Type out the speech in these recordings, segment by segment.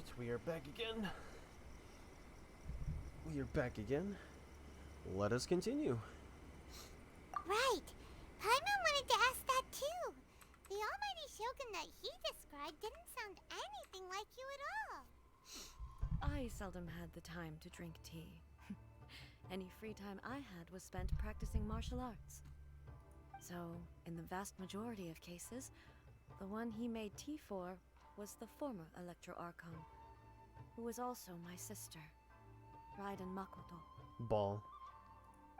Alright, we are back again. We are back again. Let us continue. Right. Paimon wanted to ask that too. The almighty shogun that he described didn't sound anything like you at all. I seldom had the time to drink tea. Any free time I had was spent practicing martial arts. So, in the vast majority of cases, the one he made tea for was the former Electro Archon, who was also my sister, Raiden Makoto. Ball.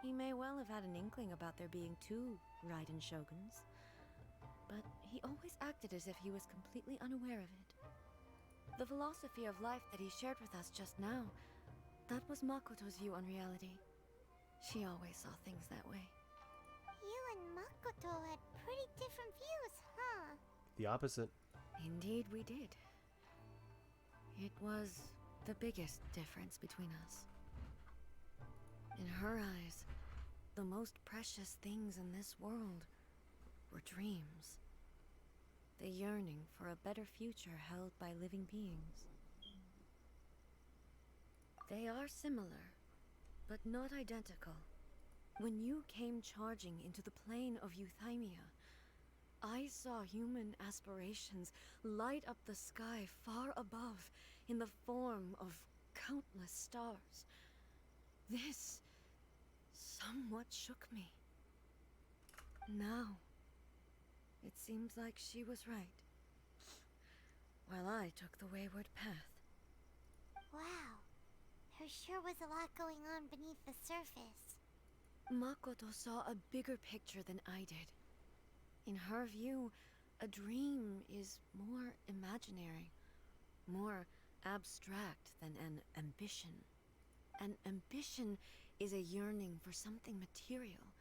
He may well have had an inkling about there being two Raiden Shoguns, but he always acted as if he was completely unaware of it. The philosophy of life that he shared with us just now, that was Makoto's view on reality. She always saw things that way. You and Makoto had pretty different views, huh? The opposite. Indeed we did. It was the biggest difference between us. In her eyes, the most precious things in this world were dreams. The yearning for a better future held by living beings. They are similar, but not identical. When you came charging into the plane of Euthymia, I saw human aspirations light up the sky far above in the form of countless stars. This somewhat shook me. Now, it seems like she was right, while I took the wayward path. Wow. There sure was a lot going on beneath the surface. Makoto saw a bigger picture than I did. In her view, a dream is more imaginary, more abstract than an ambition. An ambition is a yearning for something material,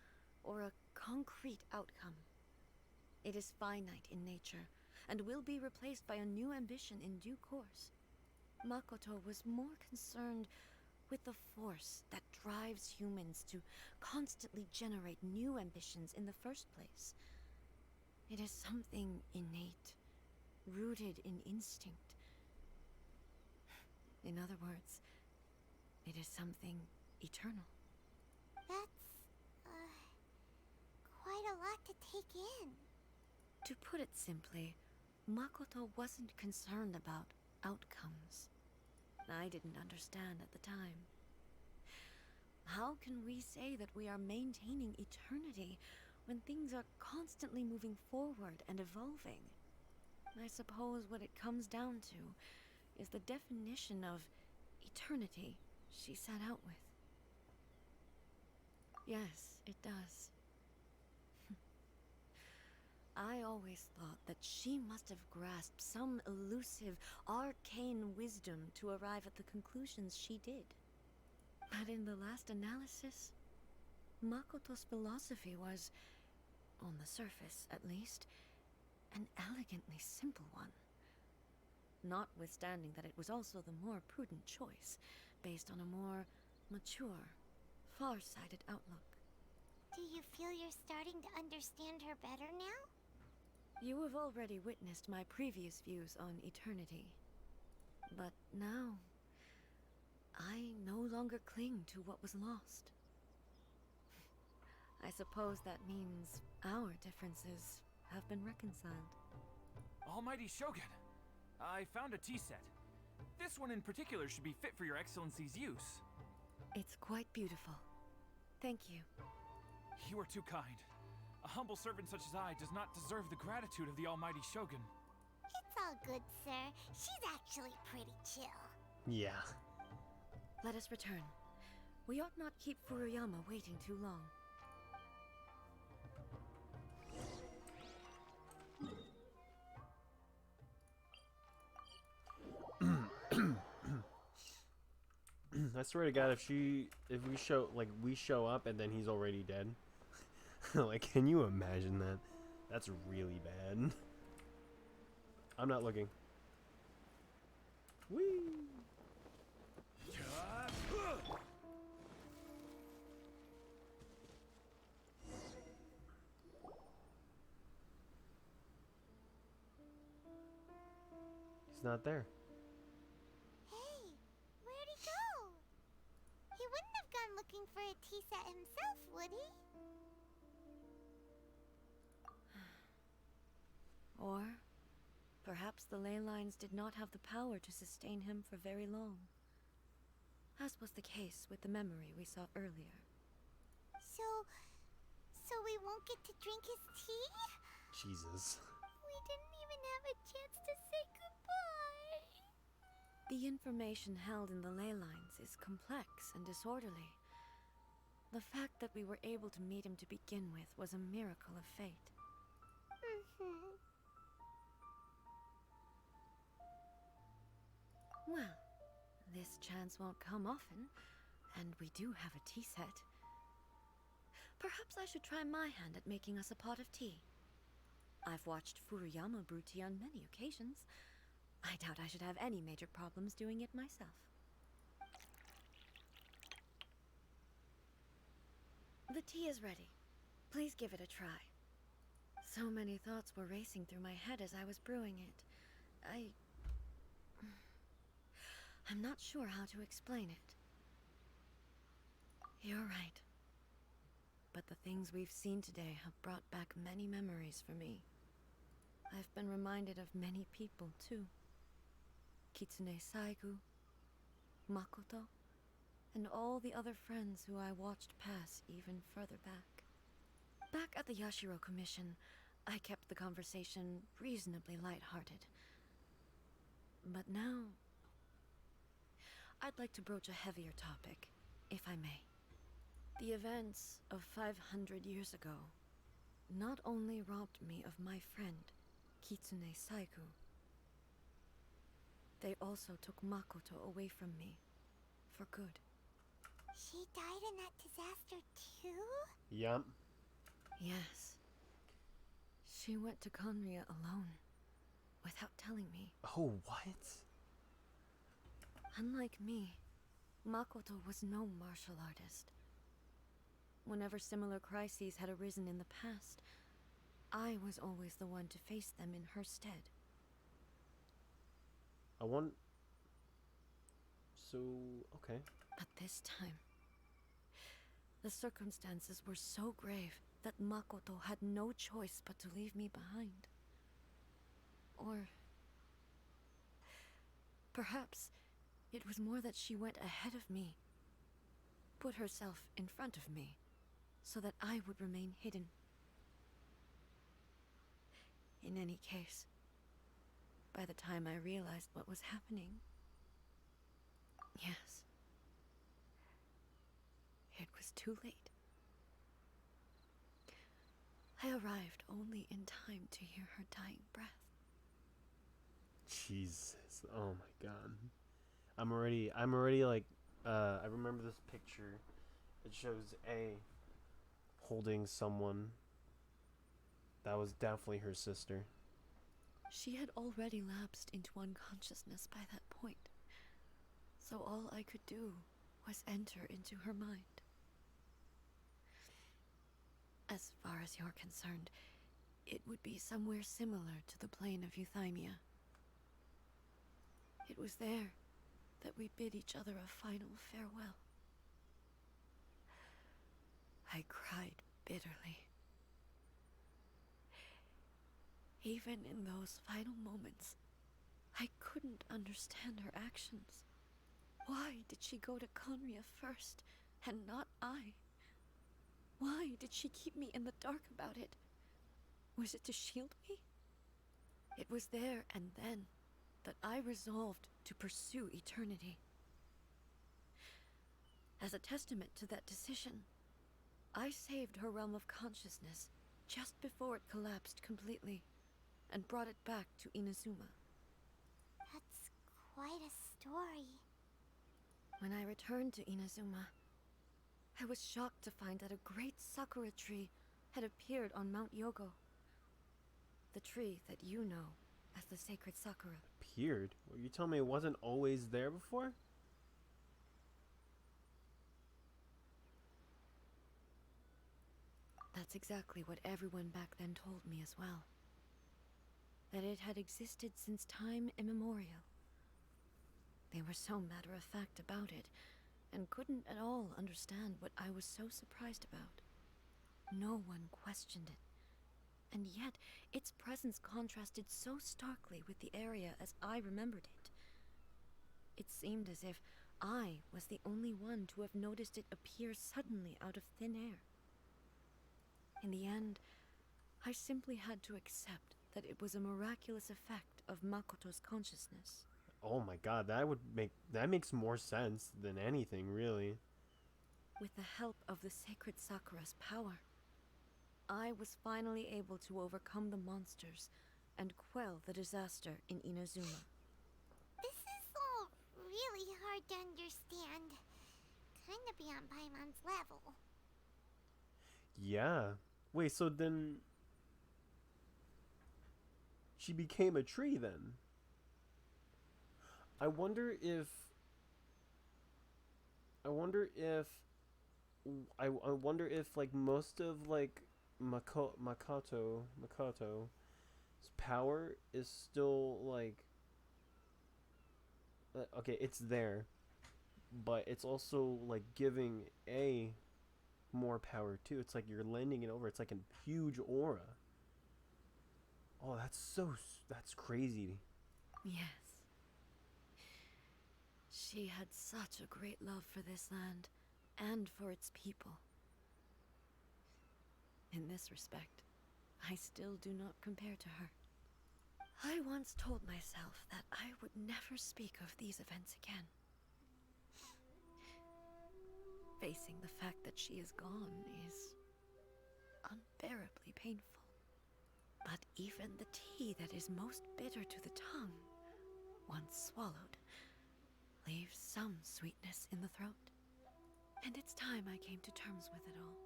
or a concrete outcome. It is finite in nature, and will be replaced by a new ambition in due course. Makoto was more concerned with the force that drives humans to constantly generate new ambitions in the first place. It is something innate, rooted in instinct. In other words, it is something eternal. That's, quite a lot to take in. To put it simply, Makoto wasn't concerned about outcomes. I didn't understand at the time. How can we say that we are maintaining eternity when things are constantly moving forward and evolving? I suppose what it comes down to is the definition of eternity she set out with. Yes, it does. I always thought that she must have grasped some elusive, arcane wisdom to arrive at the conclusions she did. But in the last analysis, Makoto's philosophy was, on the surface at least, an elegantly simple one. Notwithstanding that it was also the more prudent choice, based on a more mature, far-sighted outlook. Do you feel you're starting to understand her better now? You have already witnessed my previous views on eternity. But now, I no longer cling to what was lost. I suppose that means our differences have been reconciled. Almighty Shogun, I found a tea set. This one in particular should be fit for your Excellency's use. It's quite beautiful. Thank you. You are too kind. A humble servant such as I does not deserve the gratitude of the Almighty Shogun. It's all good, sir. She's actually pretty chill. Yeah. Let us return. We ought not keep Furuyama waiting too long. I swear to God, if we show up and then he's already dead. Like, can you imagine that? That's really bad. I'm not looking. Whee! He's not there. looking for a tea set himself, would he? Or perhaps the ley lines did not have the power to sustain him for very long, as was the case with the memory we saw earlier. So we won't get to drink his tea? Jesus. We didn't even have a chance to say goodbye. The information held in the ley lines is complex and disorderly. The fact that we were able to meet him to begin with was a miracle of fate. Well, this chance won't come often, and we do have a tea set. Perhaps I should try my hand at making us a pot of tea. I've watched Furuyama brew tea on many occasions. I doubt I should have any major problems doing it myself. The tea is ready. Please give it a try. So many thoughts were racing through my head as I was brewing it. I'm not sure how to explain it. You're right. But the things we've seen today have brought back many memories for me. I've been reminded of many people, too. Kitsune Saigu, Makoto, and all the other friends who I watched pass even further back. Back at the Yashiro Commission, I kept the conversation reasonably lighthearted. But now, I'd like to broach a heavier topic, if I may. The events of 500 years ago not only robbed me of my friend, Kitsune Saigu, they also took Makoto away from me, for good. She died in that disaster too? Yup. Yes. She went to Conria alone, without telling me. Oh, what? Unlike me, Makoto was no martial artist. Whenever similar crises had arisen in the past, I was always the one to face them in her stead. So, okay. But this time, the circumstances were so grave that Makoto had no choice but to leave me behind. Or perhaps it was more that she went ahead of me, put herself in front of me, so that I would remain hidden. In any case, by the time I realized what was happening, yes, it was too late. I arrived only in time to hear her dying breath. Jesus. Oh my god. I'm already like, I remember this picture. It shows A holding someone. That was definitely her sister. She had already lapsed into unconsciousness by that point, so all I could do was enter into her mind. As far as you're concerned, it would be somewhere similar to the plane of Euthymia. It was there that we bid each other a final farewell. I cried bitterly. Even in those final moments, I couldn't understand her actions. Why did she go to Conria first, and not I? Why did she keep me in the dark about it? Was it to shield me? It was there and then that I resolved to pursue eternity. As a testament to that decision, I saved her realm of consciousness just before it collapsed completely, and brought it back to Inazuma. That's quite a story. When I returned to Inazuma, I was shocked to find that a great sakura tree had appeared on Mount Yogo. The tree that you know as the sacred sakura. Appeared? Well, you telling me it wasn't always there before? That's exactly what everyone back then told me as well. That it had existed since time immemorial. They were so matter-of-fact about it, and couldn't at all understand what I was so surprised about. No one questioned it, and yet its presence contrasted so starkly with the area as I remembered it. It seemed as if I was the only one to have noticed it appear suddenly out of thin air. In the end, I simply had to accept that it was a miraculous effect of Makoto's consciousness. Oh my god, that makes more sense than anything, really. With the help of the sacred Sakura's power, I was finally able to overcome the monsters and quell the disaster in Inazuma. This is all really hard to understand. Kinda beyond Paimon's level. Yeah. Wait, so then she became a tree then? I wonder if I wonder if I wonder if like most of like Makoto's power is still like okay, it's there, but it's also like giving a more power too. It's like you're lending it over. It's like a huge aura. Oh, that's crazy. Yes. She had such a great love for this land and for its people. In this respect, I still do not compare to her. I once told myself that I would never speak of these events again. Facing the fact that she is gone is unbearably painful. But even the tea that is most bitter to the tongue, once swallowed, leaves some sweetness in the throat. And it's time I came to terms with it all.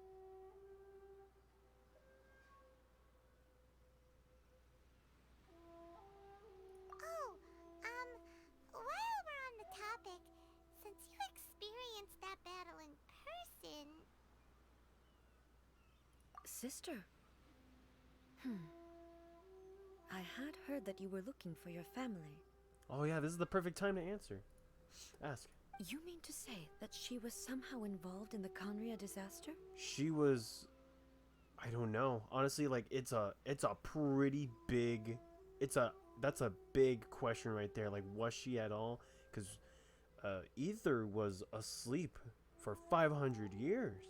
Oh, while we're on the topic, since you experienced that battle in person... Sister. I had heard that you were looking for your family. Oh yeah, this is the perfect time to answer. Ask. You mean to say that she was somehow involved in the Conria disaster? She was I don't know. Honestly, like it's a pretty big that's a big question right there. Like was she at all? Cuz Ether was asleep for 500 years.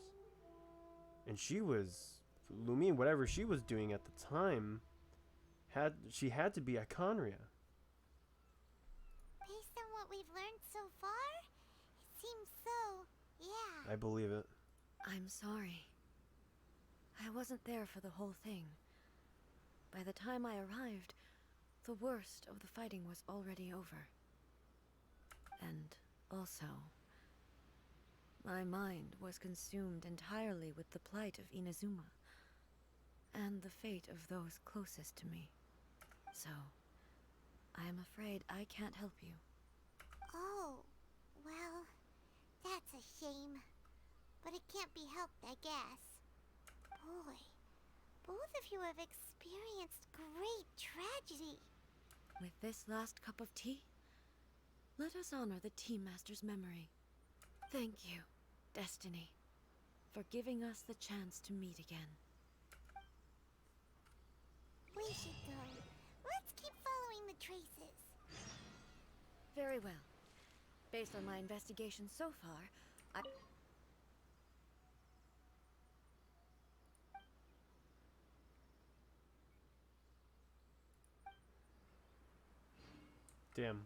And she was Lumine, whatever she was doing at the time, had to be at Conria. Based on what we've learned so far, it seems so, yeah. I believe it. I'm sorry. I wasn't there for the whole thing. By the time I arrived, the worst of the fighting was already over. And also, my mind was consumed entirely with the plight of Inazuma and the fate of those closest to me. So, I am afraid I can't help you. Oh, well, that's a shame. But it can't be helped, I guess. Boy, both of you have experienced great tragedy. With this last cup of tea, let us honor the Tea Master's memory. Thank you, Destiny, for giving us the chance to meet again. We should go. Let's keep following the traces. Very well. Based on my investigation so far, Damn.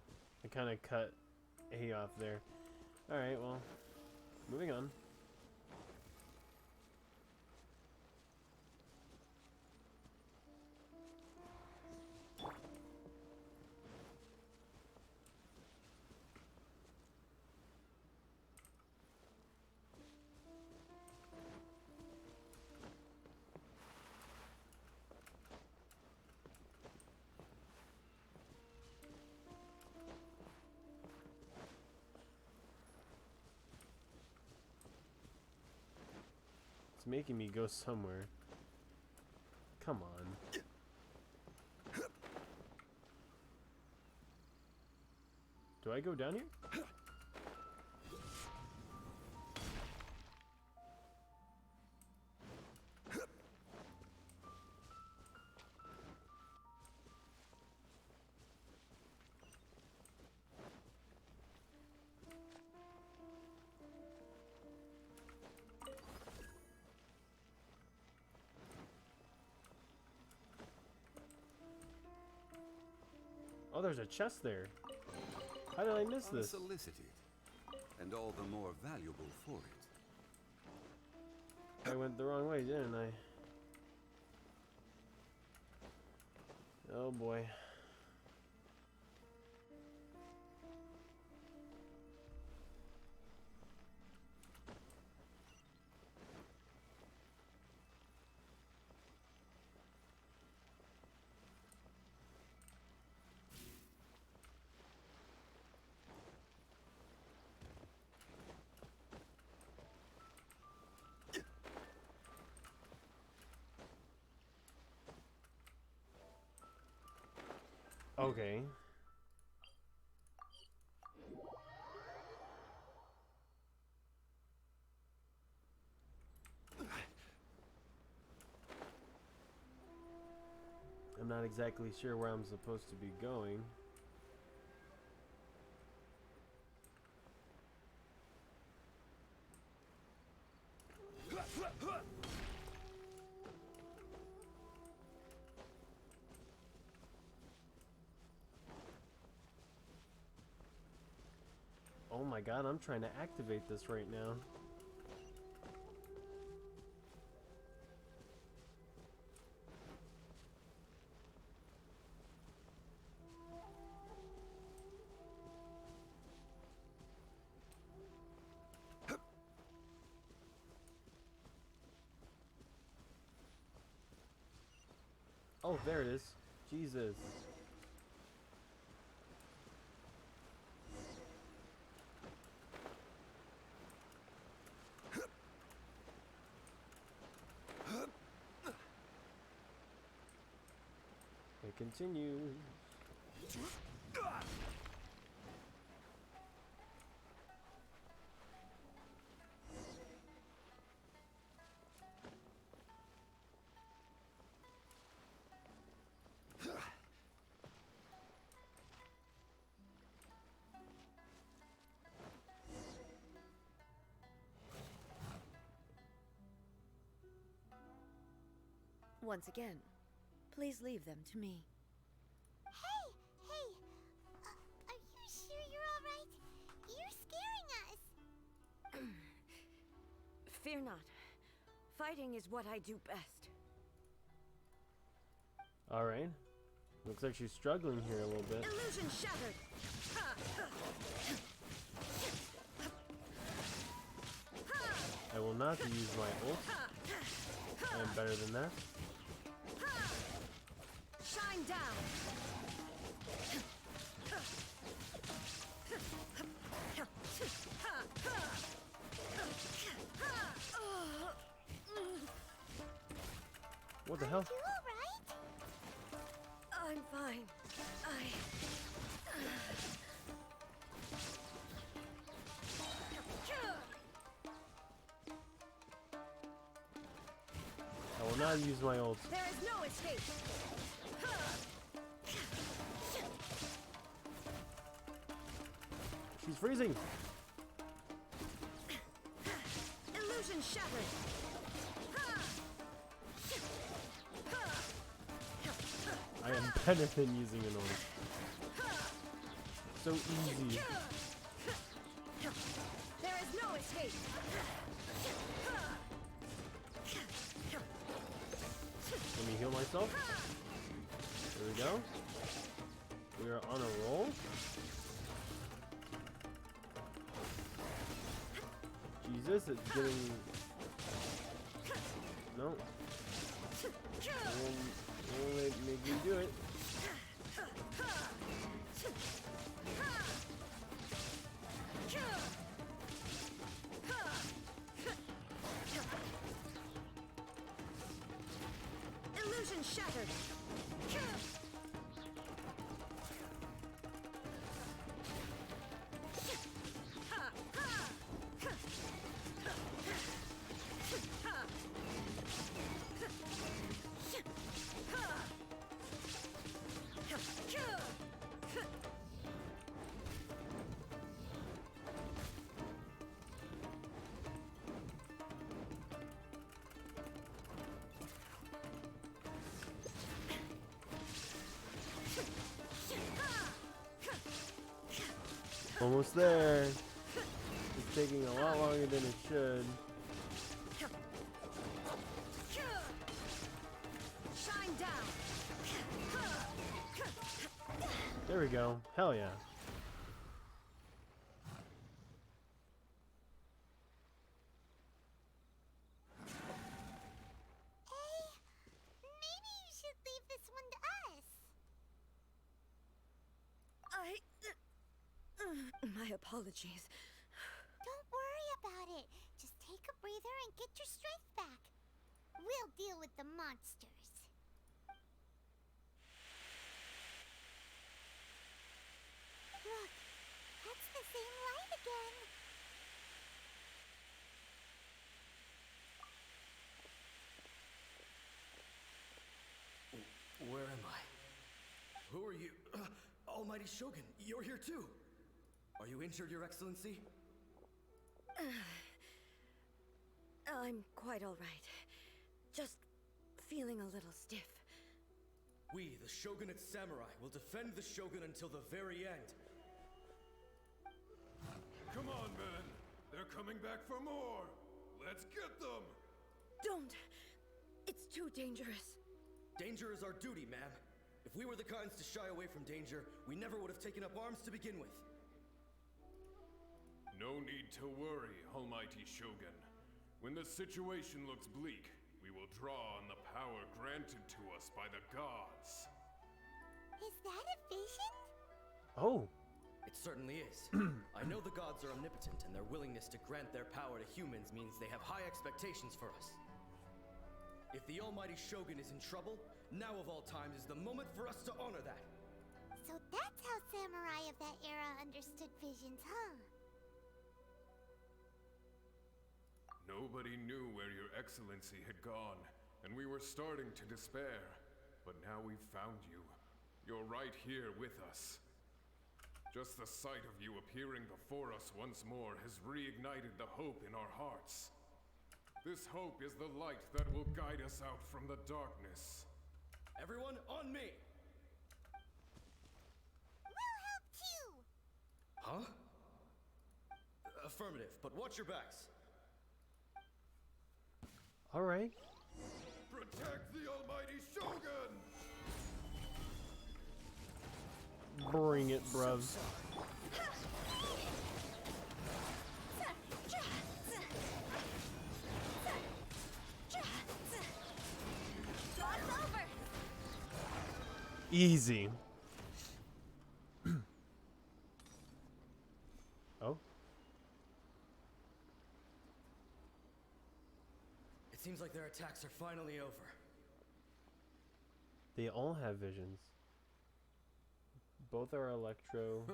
I kind of cut A off there. Alright, well, moving on. It's making me go somewhere. Come on. Do I go down here? Oh, there's a chest there. How did I miss this? Unsolicited, and all the more valuable for it. I went the wrong way, didn't I? Oh boy. Okay. I'm not exactly sure where I'm supposed to be going. Oh my god, I'm trying to activate this right now. Oh, there it is. Jesus. It continues. Once again, please leave them to me. Hey, hey! Are you sure you're alright? You're scaring us! Fear not. Fighting is what I do best. Alright. Looks like she's struggling here a little bit. Illusion shattered! I will not use my ult. I am better than that. Shine down! What the hell? You alright? I'm fine. I will not use my ult. There is no escape! She's freezing. Illusion shattered! I am better than using an ult. So easy. There is no escape! Let me heal myself. There we go. We are on a roll. Jesus, it's getting... No. Won't make me do it. Illusion shattered! Almost there. It's taking a lot longer than it should. Shine down. There we go. Hell yeah. Hey, maybe you should leave this one to us. My apologies. Don't worry about it. Just take a breather and get your strength back. We'll deal with the monsters. Look, that's the same light again. Where am I? Who are you? Almighty Shogun, you're here too. Are you injured, Your Excellency? I'm quite all right. Just feeling a little stiff. We, the Shogunate Samurai, will defend the Shogun until the very end. Come on, men. They're coming back for more. Let's get them. Don't! It's too dangerous. Danger is our duty, ma'am. If we were the kinds to shy away from danger, we never would have taken up arms to begin with. No need to worry, Almighty Shogun. When the situation looks bleak, we will draw on the power granted to us by the gods. Is that a vision? Oh. It certainly is. I know the gods are omnipotent, and their willingness to grant their power to humans means they have high expectations for us. If the Almighty Shogun is in trouble, now of all times is the moment for us to honor that. So that's how samurai of that era understood visions, huh? Nobody knew where Your Excellency had gone, and we were starting to despair. But now we've found you. You're right here with us. Just the sight of you appearing before us once more has reignited the hope in our hearts. This hope is the light that will guide us out from the darkness. Everyone, on me! We'll help too! Huh? Affirmative, but watch your backs. All right. Protect the Almighty Shogun! Bring it, bruv. Easy. Oh? It seems like their attacks are finally over. They all have visions. Both are electro,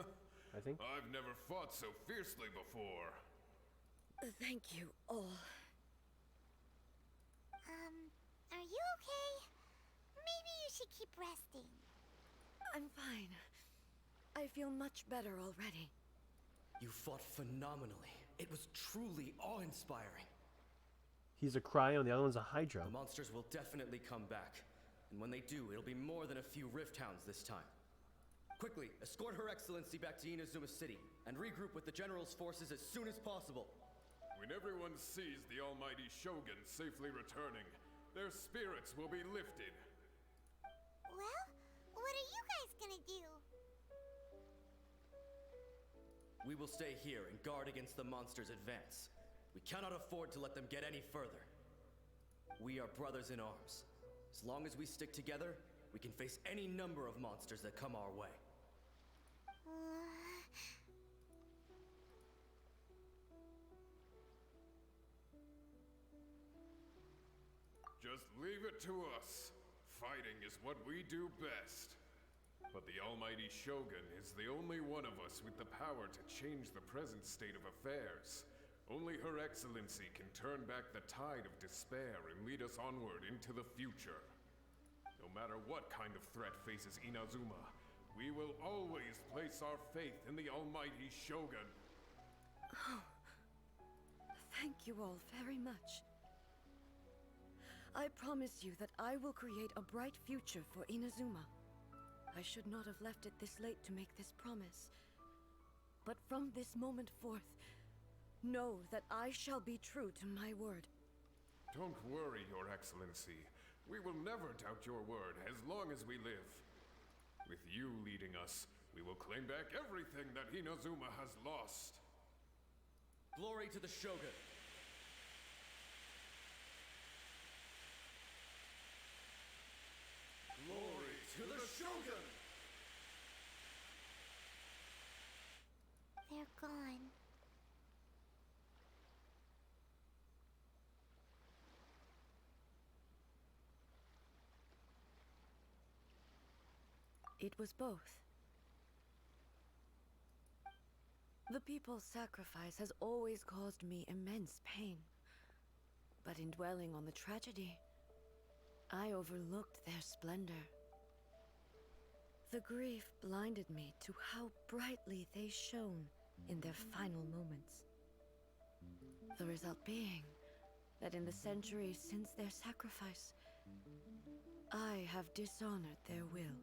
I think. I've never fought so fiercely before. Thank you all. Are you okay? Maybe you should keep resting. I'm fine. I feel much better already. You fought phenomenally. It was truly awe-inspiring. He's a Cryo and the other one's a Hydra. The monsters will definitely come back. And when they do, it'll be more than a few Rift Hounds this time. Quickly, escort Her Excellency back to Inazuma City, and regroup with the General's forces as soon as possible. When everyone sees the Almighty Shogun safely returning, their spirits will be lifted. Well, what are you guys gonna do? We will stay here and guard against the monsters' advance. We cannot afford to let them get any further. We are brothers in arms. As long as we stick together, we can face any number of monsters that come our way. Just leave it to us. Fighting is what we do best. But the Almighty Shogun is the only one of us with the power to change the present state of affairs. Only Her Excellency can turn back the tide of despair and lead us onward into the future. No matter what kind of threat faces Inazuma, we will always place our faith in the Almighty Shogun. Oh, thank you all very much. I promise you that I will create a bright future for Inazuma. I should not have left it this late to make this promise. But from this moment forth, know that I shall be true to my word. Don't worry, Your Excellency. We will never doubt your word as long as we live. With you leading us, we will claim back everything that Inazuma has lost. Glory to the Shogun! Glory to the Shogun! They're gone. It was both. The people's sacrifice has always caused me immense pain. But in dwelling on the tragedy, I overlooked their splendor. The grief blinded me to how brightly they shone in their final moments. The result being that in the centuries since their sacrifice, I have dishonored their will.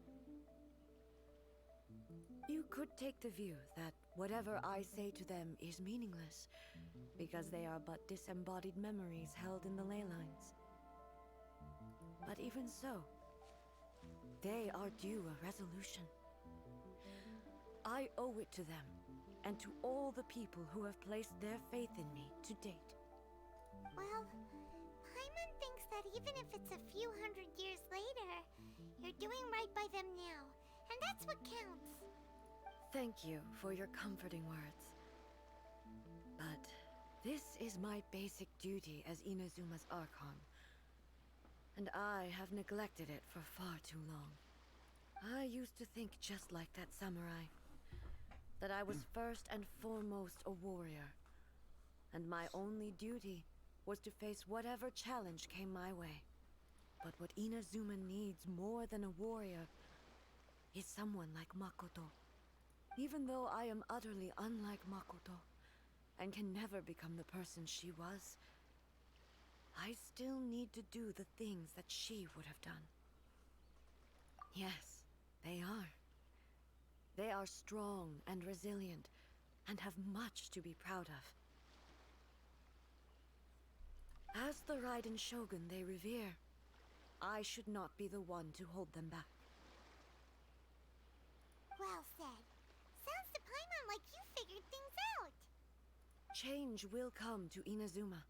You could take the view that whatever I say to them is meaningless, because they are but disembodied memories held in the ley lines. But even so, they are due a resolution. I owe it to them, and to all the people who have placed their faith in me to date. Well, Paimon thinks that even if it's a few hundred years later, you're doing right by them now, and that's what counts. Thank you for your comforting words. But this is my basic duty as Inazuma's Archon, and I have neglected it for far too long. I used to think just like that samurai, that I was first and foremost a warrior, and my only duty was to face whatever challenge came my way. But what Inazuma needs more than a warrior is someone like Makoto. Even though I am utterly unlike Makoto, and can never become the person she was, I still need to do the things that she would have done. Yes, they are. They are strong and resilient, and have much to be proud of. As the Raiden Shogun they revere, I should not be the one to hold them back. Well said. Sounds to Paimon like you figured things out. Change will come to Inazuma,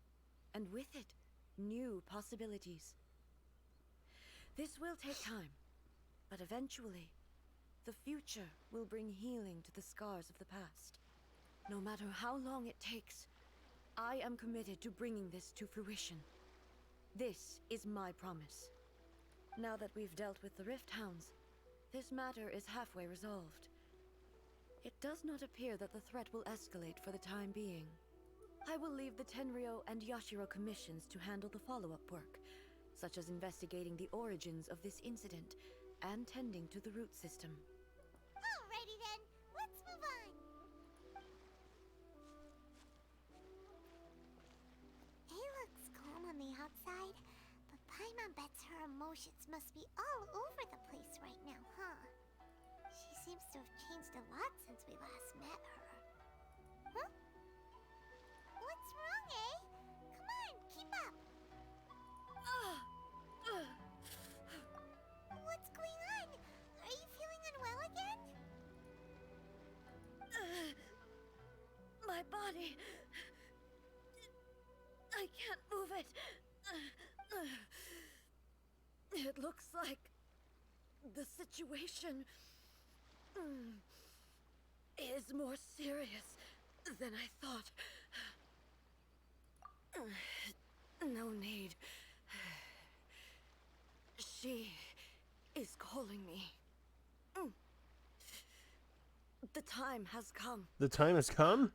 and with it, new possibilities. This will take time, but eventually, the future will bring healing to the scars of the past. No matter how long it takes, I am committed to bringing this to fruition. This is my promise. Now that we've dealt with the Rift Hounds, this matter is halfway resolved. It does not appear that the threat will escalate for the time being. I will leave the Tenryo and Yashiro commissions to handle the follow-up work, such as investigating the origins of this incident and tending to the root system. Alrighty then, let's move on. It looks calm on the outside, but Paimon bets her emotions must be all over the place right now, huh? She seems to have changed a lot since we last met her. Huh? What's wrong, eh? Come on, keep up. What's going on? Are you feeling unwell again? My body... I can't move it. It looks like the situation is more serious than I thought. No need. She is calling me. The time has come. The time has come?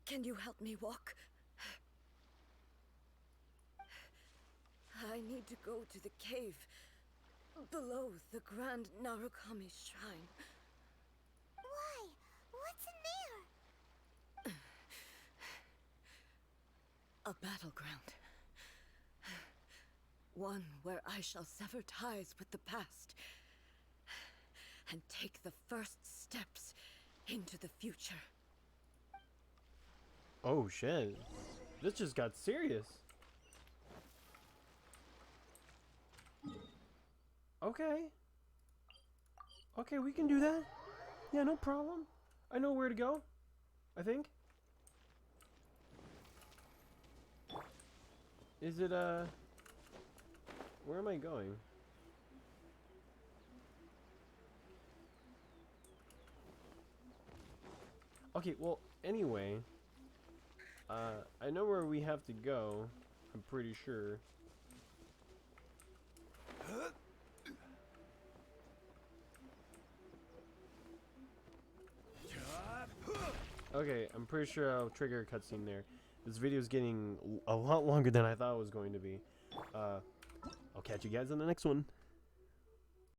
Can you help me walk? I need to go to the cave below the Grand Narukami Shrine. Why? What's in there? A battleground. One where I shall sever ties with the past and take the first steps into the future. Oh shit. This just got serious. Okay. Okay, we can do that. Yeah, no problem. I know where to go, I think. Is it, where am I going? Okay, well, anyway, I know where we have to go. I'm pretty sure. Okay, I'm pretty sure I'll trigger a cutscene there. This video's getting a lot longer than I thought it was going to be. I'll catch you guys in the next one.